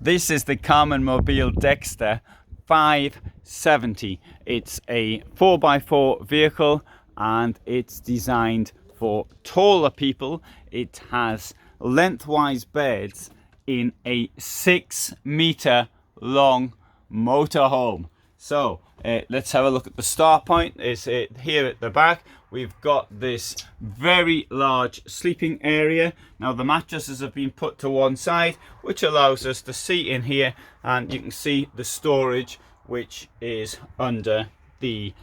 This is the Karmann Mobil Dexter 570. It's a 4x4 vehicle and it's designed for taller people. It has lengthwise beds in a 6-meter long motorhome. So let's have a look at the start point. Is it here at the back? We've got this very large sleeping area. Now the mattresses have been put to one side, which allows us to see in here, and you can see the storage which is under the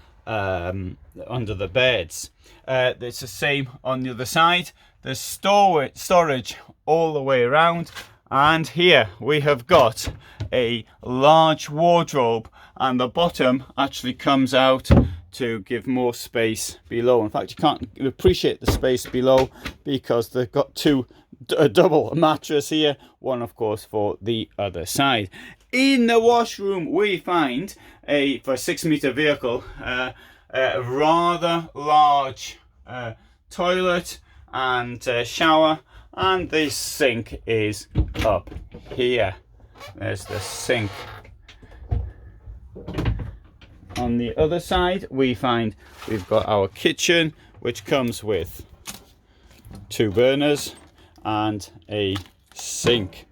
beds. It's the same on the other side. There's storage all the way around, and here we have got a large wardrobe, and the bottom actually comes out to give more space below. In fact, you can't appreciate the space below because they've got a double mattress here, one of course for the other side. In the washroom we find for a 6-meter vehicle a rather large toilet and shower, and the sink is up here. There's the sink. On the other side we've got our kitchen, which comes with 2 burners and a sink.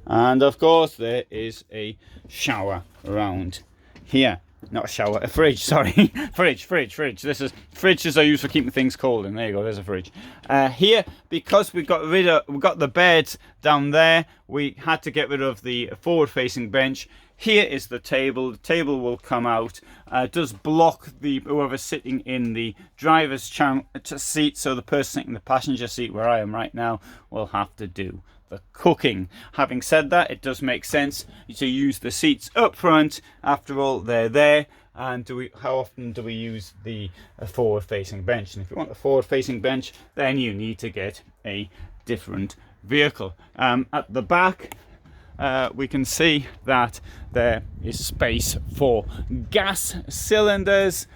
And of course there is a shower around here. Not a shower, a fridge, sorry. fridge. This is fridges I use for keeping things cold, and there you go, there's a fridge. Here, because we got the beds down there, we had to get rid of the forward-facing bench. Here is the table. The table will come out. It does block whoever's sitting in the driver's seat, so the person sitting in the passenger seat, where I am right now, will have to do the cooking. Having said that, it does make sense to use the seats up front. After all, they're there. And how often do we use the forward-facing bench? And if you want a forward-facing bench, then you need to get a different vehicle. At the back, we can see that there is space for gas cylinders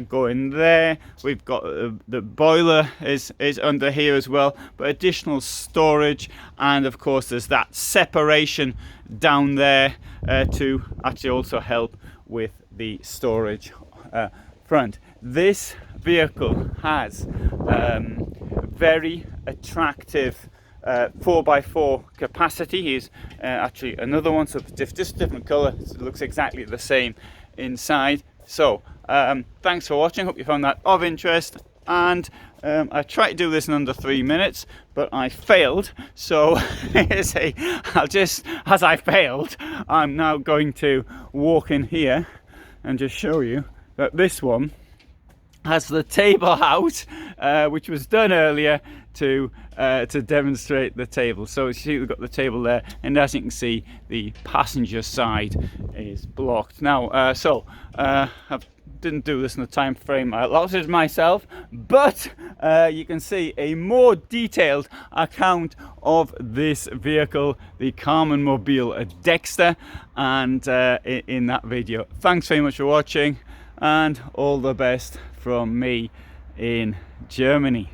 going there. We've got the boiler is under here as well, but additional storage, and of course there's that separation down there to actually also help with the storage front. This vehicle has very attractive 4x4 capacity. Is actually another one, so just different color. It looks exactly the same inside. So thanks for watching. Hope you found that of interest, and I tried to do this in under 3 minutes, but I failed. So as I failed, I'm now going to walk in here and just show you that this one has the table out, which was done earlier to demonstrate the table. So you see we've got the table there, and as you can see, the passenger side is blocked. Now, I didn't do this in the time frame I allotted myself, but you can see a more detailed account of this vehicle, the Karmann Mobil Dexter, and in that video. Thanks very much for watching, and all the best from me in Germany.